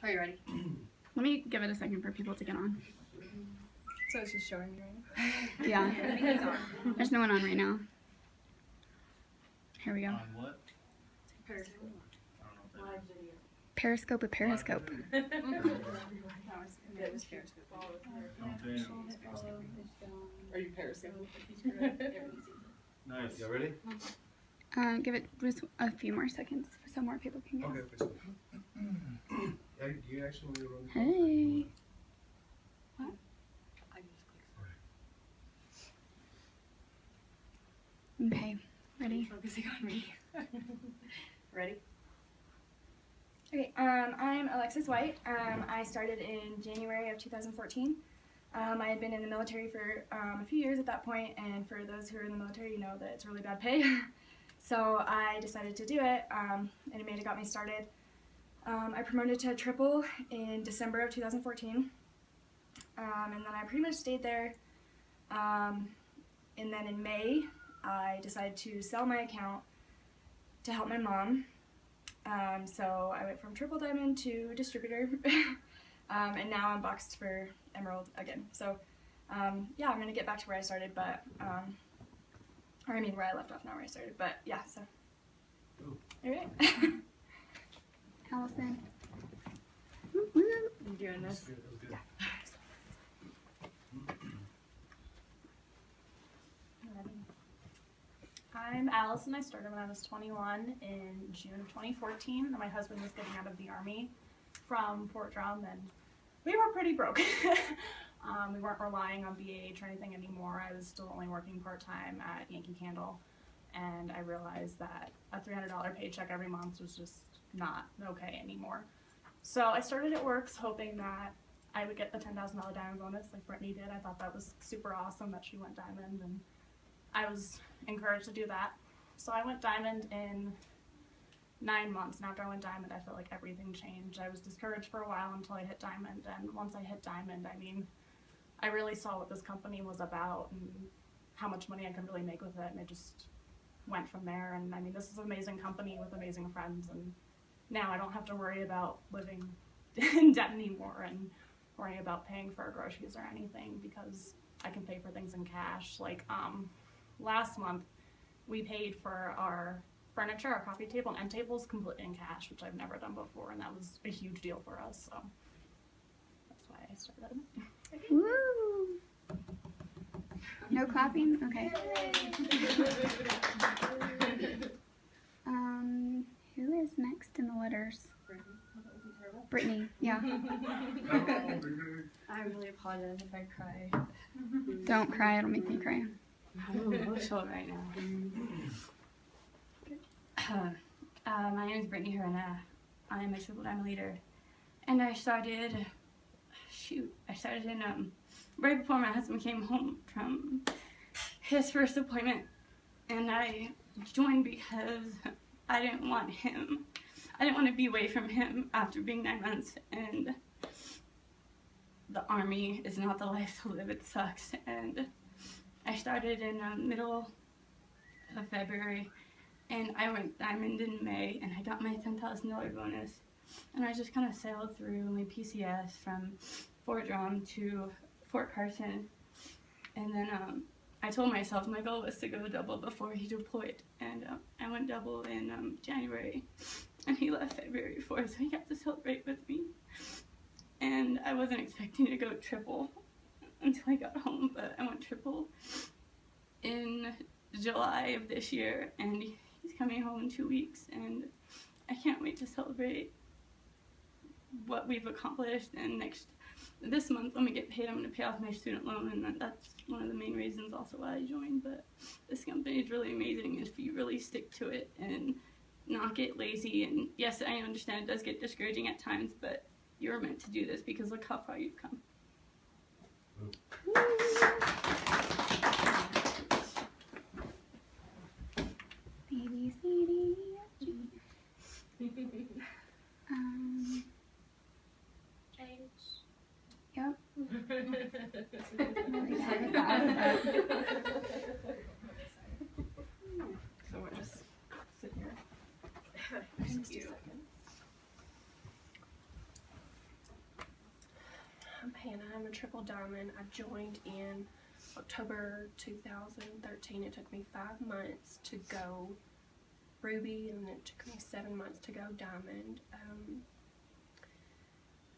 Are you ready? Let me give it a second for people to get on. So it's just showing me right now? Yeah. I think it's on. There's no one on right now. Here we go. On what? Periscope. I don't know what that is. Periscope, a Periscope. It was Periscope. Okay. Are you Periscope? Nice. You ready? Give it just a few more seconds so more people can get on. Okay, for sure. Do you actually want to run? Hey. I just clicked. Okay. Ready? Focusing on me. Ready? Okay, I'm Alexis White. I started in January of 2014. I had been in the military for a few years at that point, and for those who are in the military, you know that it's really bad pay. So I decided to do it, and it got me started. I promoted to triple in December of 2014, and then I pretty much stayed there. And then in May, I decided to sell my account to help my mom. So I went from triple diamond to distributor, and now I'm boxed for emerald again. So yeah, I'm gonna get back to where I started, but or I mean where I left off, not where I started. But yeah, so all right. Allison. I'm doing this. That was good. I'm Allison. I started when I was 21 in June of 2014. My husband was getting out of the Army from Fort Drum, and we were pretty broke. We weren't relying on BH or anything anymore. I was still only working part-time at Yankee Candle, and I realized that a $300 paycheck every month was just not okay anymore. So I started at Works hoping that I would get the $10,000 diamond bonus like Brittany did. I thought that was super awesome that she went diamond, and I was encouraged to do that. So I went diamond in 9 months, and after I went diamond, I felt like everything changed. I was discouraged for a while until I hit diamond, and once I hit diamond, I mean, I really saw what this company was about and how much money I could really make with it, and it just went from there. And I mean, this is an amazing company with amazing friends, and now I don't have to worry about living in debt anymore and worrying about paying for groceries or anything, because I can pay for things in cash. Like last month, we paid for our furniture, our coffee table, and end tables completely in cash, which I've never done before, and that was a huge deal for us. So that's why I started. Woo! No clapping? Okay. Who is next in the letters? Brittany. Yeah. I really apologize if I cry. Don't cry. It'll make me cry. I'm emotional right now. My name is Brittany Herena. I am a triple diamond leader, and I started in right before my husband came home from his first appointment, and I joined because I didn't want to be away from him after being 9 months, and the Army is not the life to live. It sucks. And I started in middle of February, and I went diamond in May, and I got my $10,000 bonus, and I just kind of sailed through my PCS from Fort Drum to Fort Carson, and then I told myself my goal was to go double before he deployed, and I went double in January, and he left February 4th, so he got to celebrate with me, and I wasn't expecting to go triple until I got home, but I went triple in July of this year, and he's coming home in 2 weeks, and I can't wait to celebrate what we've accomplished. And this month when we get paid, I'm going to pay off my student loan, and that's one of the main reasons also why I joined. But this company is really amazing if you really stick to it and not get lazy. And yes, I understand it does get discouraging at times, but you're meant to do this because look how far you've come. B, B, C, D, F, G. Yep. Really sorry about that. So we're just sitting here. 60 seconds. and I'm a triple diamond. I joined in October 2013. It took me 5 months to go ruby, and then it took me 7 months to go diamond. And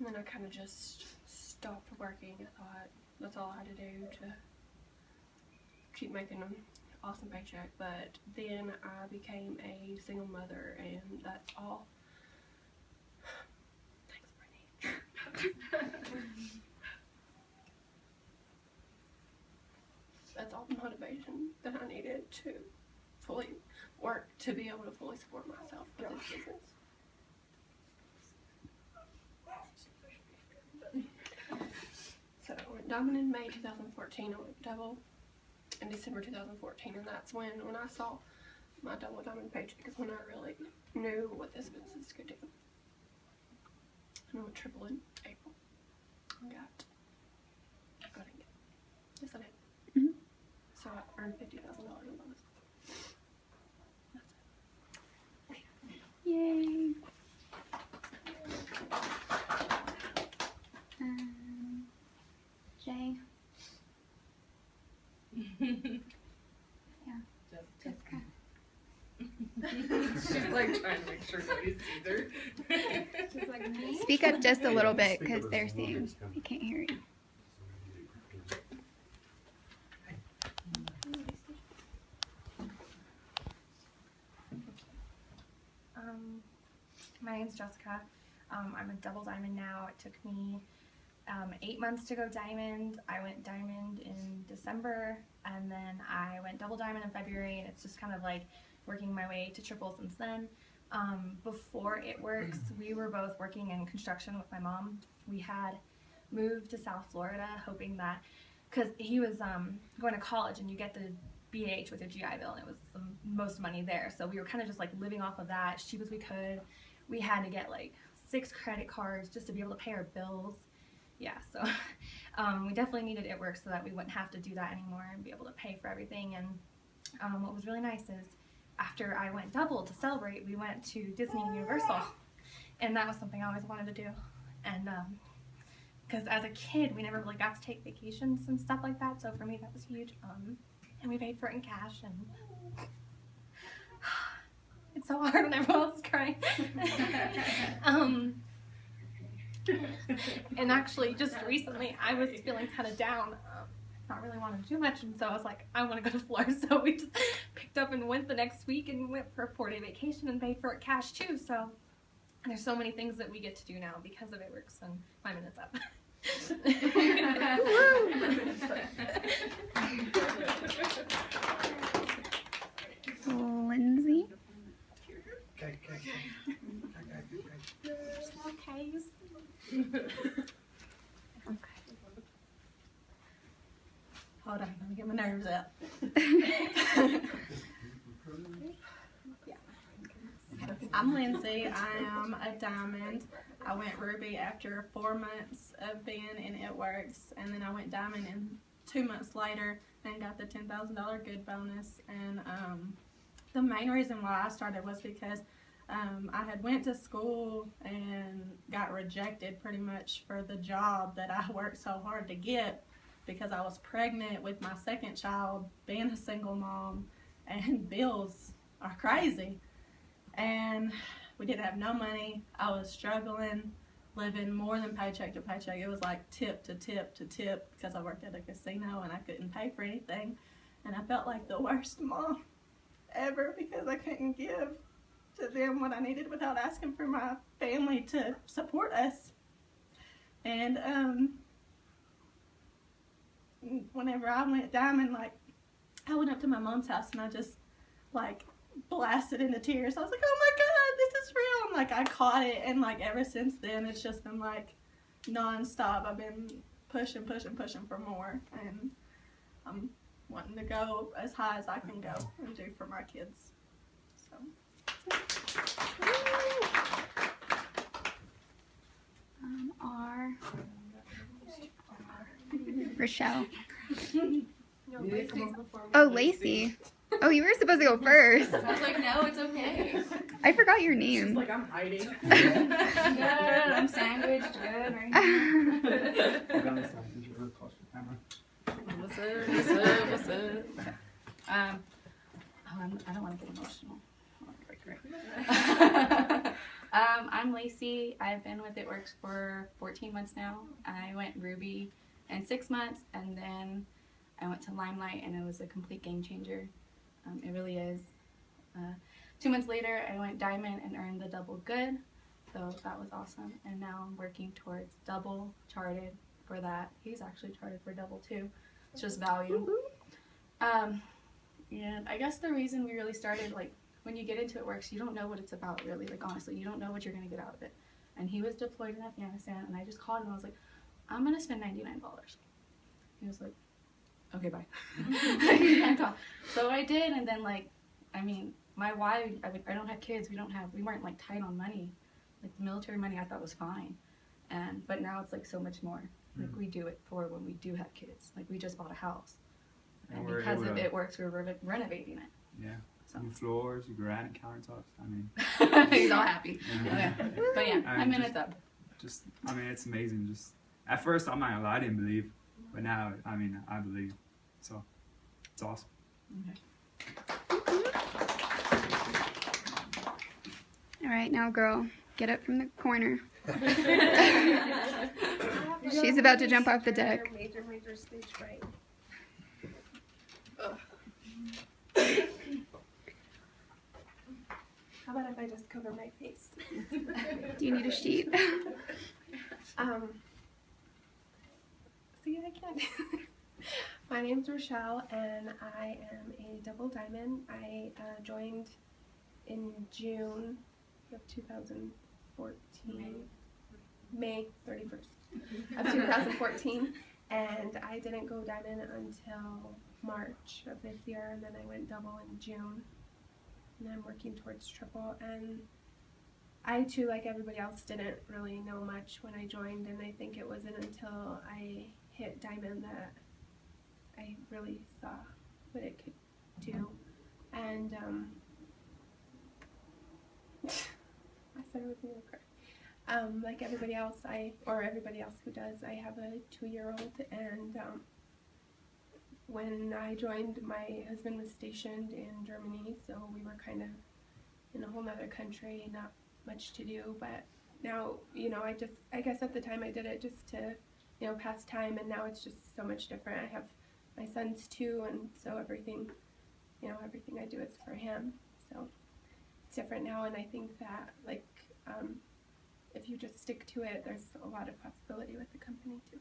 then I kind of just stopped working. I thought that's all I had to do to keep making an awesome paycheck. But then I became a single mother, and that's all. Thanks, Brittany. That's all the motivation that I needed to fully work to be able to fully support myself with this business. So I went diamond in May 2014. I went double in December 2014, and that's when I saw my double diamond paycheck is when I really knew what this business could do. And I went triple in April. I didn't get. Yes, I did. So I earned $50,000 in bonus. That's it. Yay. Jay. Yeah. Jessica. She's like trying to make sure nobody sees her. She's like, me? Speak up just a little bit because they're saying they can't hear you. My name's Jessica. I'm a double diamond now. It took me 8 months to go diamond. I went diamond in December, and then I went double diamond in February, and it's just kind of like working my way to triple since then. Before It Works, we were both working in construction with my mom. We had moved to South Florida hoping that, because he was going to college and you get the BH with your GI Bill, and it was the most money there. So we were kind of just like living off of that as cheap as we could. We had to get like 6 credit cards just to be able to pay our bills. Yeah, so we definitely needed It Works so that we wouldn't have to do that anymore and be able to pay for everything. And what was really nice is after I went double to celebrate, we went to Disney and Universal, and that was something I always wanted to do. And because as a kid, we never really got to take vacations and stuff like that, so for me that was huge. And we paid for it in cash, and it's so hard when everyone else is crying. And actually, just recently, I was feeling kind of down, not really wanting to do much, and so I was like, I want to go to Florida, so we just picked up and went the next week and went for a 4-day vacation and paid for it cash too. So there's so many things that we get to do now because of It Works, and my minute's up. Lindsay. Okay. Okays. Hold on, let me get my nerves out. I'm Lindsay. I am a diamond. I went ruby after 4 months of being in It Works, and then I went diamond in 2 months later and got the $10,000 good bonus. And the main reason why I started was because I had went to school and got rejected pretty much for the job that I worked so hard to get, because I was pregnant with my second child, being a single mom, and bills are crazy. And we didn't have no money. I was struggling, living more than paycheck to paycheck. It was like tip to tip to tip, because I worked at a casino and I couldn't pay for anything. And I felt like the worst mom ever, because I couldn't give to them what I needed without asking for my family to support us. And whenever I went diamond, like, I went up to my mom's house and I just like blasted into tears. I was like, oh my God, this is real. And like, I caught it, and like ever since then it's just been like non-stop. I've been pushing for more, and I'm wanting to go as high as I can go and do for my kids. So Rochelle. No, Lacey's before me. Oh, Lacey. Oh, you were supposed to go first. I was like, no, it's okay. I forgot your She's name. like, I'm hiding. Good. I'm sandwiched. Good. Right now. What's up? What's up? What's up? I don't want to get emotional. Right. I'm Lacey. I've been with It Works for 14 months now. I went Ruby in 6 months, and then I went to Limelight, and it was a complete game changer. It really is. 2 months later, I went Diamond and earned the double good, so that was awesome. And now I'm working towards double charted for that. He's actually charted for double too. It's just value. And I guess the reason we really started, like, when you get into It Works, you don't know what it's about, really. Like, honestly, you don't know what you're going to get out of it. And he was deployed in Afghanistan, and I just called him, and I was like, I'm going to spend $99. He was like, okay, bye. So I did, and then, like, I mean, my wife, I don't have kids, we weren't, like, tight on money. Like, the military money I thought was fine. But now it's, like, so much more. Like, we do it for when we do have kids. Like, we just bought a house. And because of It Works, we're renovating it. Yeah. So. New floors, granite countertops. I mean, he's all happy. yeah. Okay. But yeah, I'm in it up. I mean, it's amazing. Just at first, I'm not gonna lie, I didn't believe, but now, I mean, I believe. So it's awesome. Okay. All right, now, girl, get up from the corner. She's about to jump off the deck. Major stage fright. How about if I just cover my face? Do you need a sheet? See, I can't. My name's Rochelle, and I am a double diamond. I joined in June of 2014, May 31st of 2014, and I didn't go diamond until March of this year, and then I went double in June, and I'm working towards triple. And I too, like everybody else, didn't really know much when I joined, and I think it wasn't until I hit diamond that I really saw what it could do. And I said I was gonna cry. Like everybody else, everybody else who does, I have a 2-year-old, and when I joined, my husband was stationed in Germany, so we were kind of in a whole nother country, not much to do. But now, you know, I guess at the time I did it just to, you know, pass time, and now it's just so much different. I have my sons too, and so everything, you know, everything I do is for him. So it's different now, and I think that, like, if you just stick to it, there's a lot of possibility with the company too.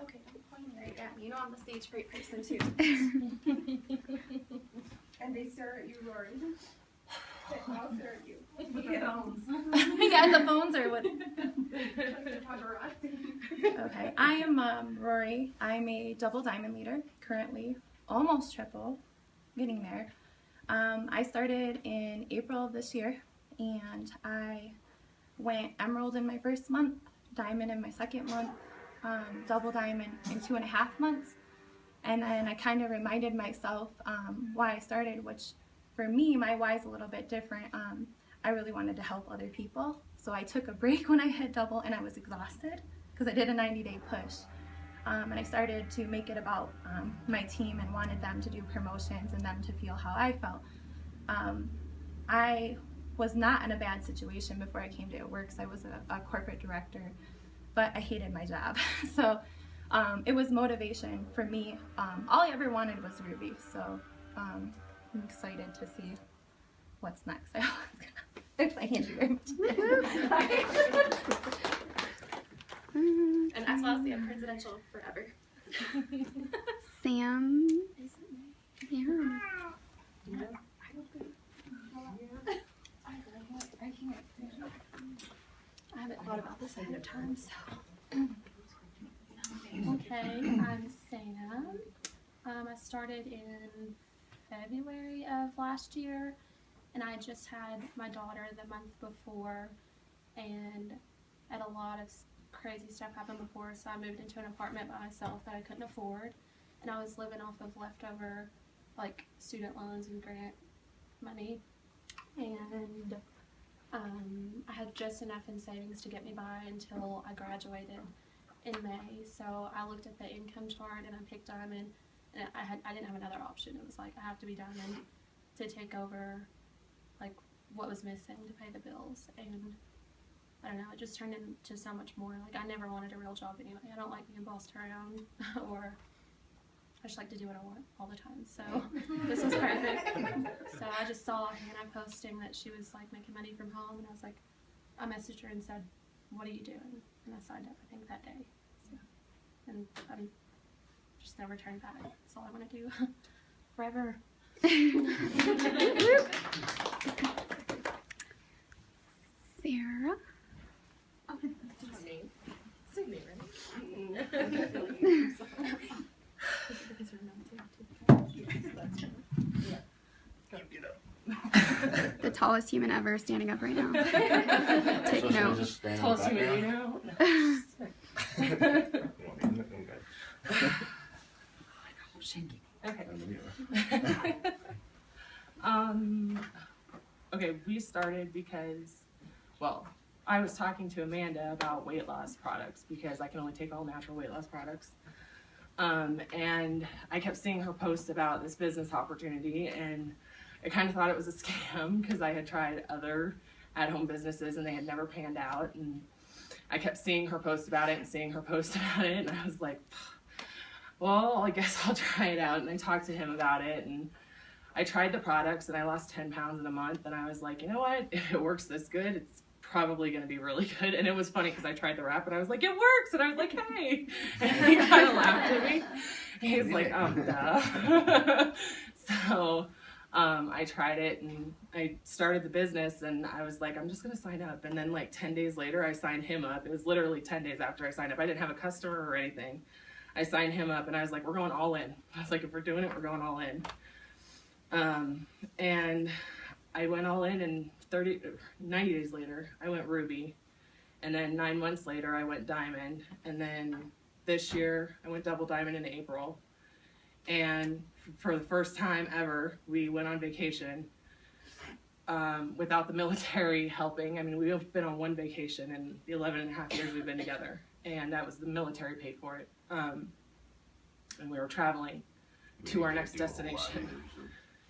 Okay, don't point right at me. You know I'm the stage fright person too. And they stare at you, Rory. I'll stare at you. Yeah, the phones are what? Okay, I am Rory. I'm a double diamond leader currently, almost triple, getting there. I started in April of this year, and I went emerald in my first month, diamond in my second month, double diamond in 2.5 months. And then I kind of reminded myself why I started, which for me, my why is a little bit different. I really wanted to help other people. So I took a break when I hit double, and I was exhausted because I did a 90-day push. And I started to make it about my team and wanted them to do promotions and them to feel how I felt. I was not in a bad situation before I came to It Works. I was a corporate director, but I hated my job. So it was motivation for me. All I ever wanted was Ruby, so I'm excited to see what's next. I thank you very much. And that's why I'll see a presidential forever. Sam. Yeah. I haven't thought about this ahead of time, so. Okay, I'm Sam. I started in February of last year, and I just had my daughter the month before, and at a lot of crazy stuff happened before, so I moved into an apartment by myself that I couldn't afford, and I was living off of leftover, like, student loans and grant money, and I had just enough in savings to get me by until I graduated in May. So I looked at the income chart and I picked diamond, and I didn't have another option. It was like, I have to be diamond to take over, like, what was missing to pay the bills. And I don't know, it just turned into so much more. Like, I never wanted a real job anyway. I don't like being bossed around, or I just like to do what I want all the time. So this was perfect. So I just saw Hannah posting that she was like making money from home, and I was like, I messaged her and said, "What are you doing?" And I signed up, I think, that day. So, and I'm just never turned back. That's all I want to do forever. Sarah. Sydney, The tallest human ever standing up right now. Take note. Tallest human you know. Okay. Okay, we started because, well, I was talking to Amanda about weight loss products because I can only take all natural weight loss products. And I kept seeing her post about this business opportunity, and I kind of thought it was a scam because I had tried other at-home businesses and they had never panned out. And I kept seeing her post about it and seeing her post about it, and I was like, well, I guess I'll try it out. And I talked to him about it, and I tried the products, and I lost 10 pounds in a month, and I was like, you know what, if it works this good, it's probably going to be really good. And it was funny because I tried the wrap, and I was like, it works, and I was like, hey, and he kind of laughed at me. He's like, duh. So I tried it, and I started the business, and I was like, I'm just going to sign up. And then like 10 days later, I signed him up. It was literally 10 days after I signed up. I didn't have a customer or anything. I signed him up, and I was like, we're going all in. I was like, if we're doing it, we're going all in. And I went all in, and 90 days later, I went ruby. And then 9 months later, I went diamond. And then this year, I went double diamond in April. And for the first time ever, we went on vacation without the military helping. I mean, we've been on one vacation in the 11 and a half years we've been together. And that was the military paid for it. And we were traveling to our next destination.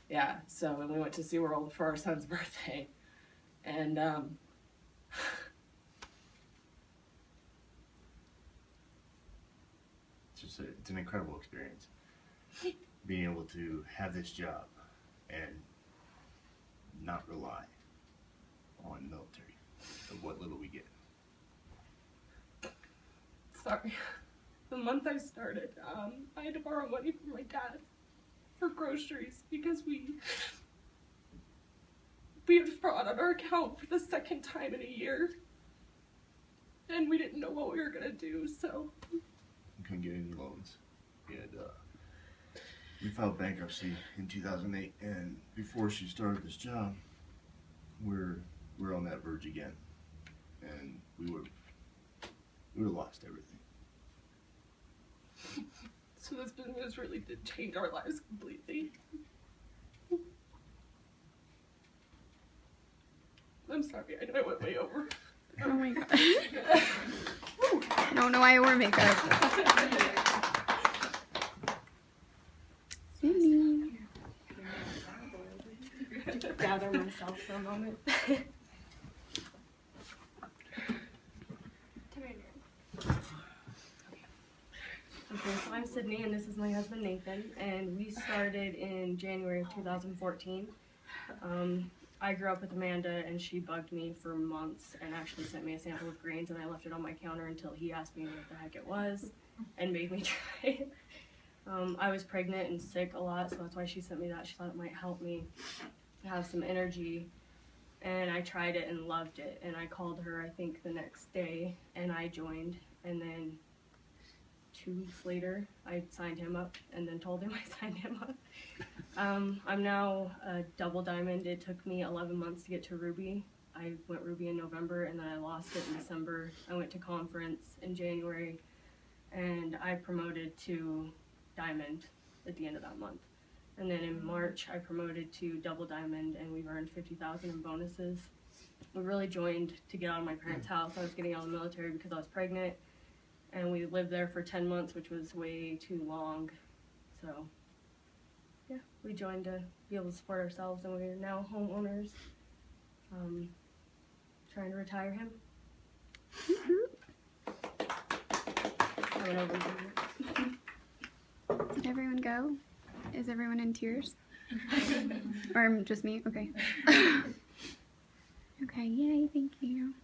Yeah, so and we went to SeaWorld for our son's birthday. And it's an incredible experience. Being able to have this job and not rely on the military of what little we get. Sorry. The month I started, I had to borrow money from my dad for groceries because we had fraud on our account for the second time in a year. And we didn't know what we were going to do, so. We couldn't get any loans. We filed bankruptcy in 2008, and before she started this job, we're on that verge again. And we would have lost everything. So this business really did change our lives completely. I'm sorry, I know I went way over. Oh my god. I don't know why I wore makeup. Sydney. Gather myself for a moment. Okay, so I'm Sydney, and this is my husband Nathan, and we started in January of 2014. I grew up with Amanda, and she bugged me for months and actually sent me a sample of greens, and I left it on my counter until he asked me what the heck it was and made me try it. I was pregnant and sick a lot, so that's why she sent me that. She thought it might help me have some energy, and I tried it and loved it, and I called her, I think, the next day, and I joined, and then 2 weeks later, I signed him up and then told him I signed him up. I'm now a double diamond. It took me 11 months to get to ruby, I went Ruby in November, and then I lost it in December. I went to conference in January, and I promoted to Diamond at the end of that month. And then in March, I promoted to Double Diamond, and we've earned $50,000 in bonuses. We really joined to get out of my parents' house. I was getting out of the military because I was pregnant, and we lived there for 10 months, which was way too long. So, yeah, we joined to be able to support ourselves, and we're now homeowners. Trying to retire him. Coming over here. Did everyone go? Is everyone in tears? Or just me? Okay. Okay, yay, thank you.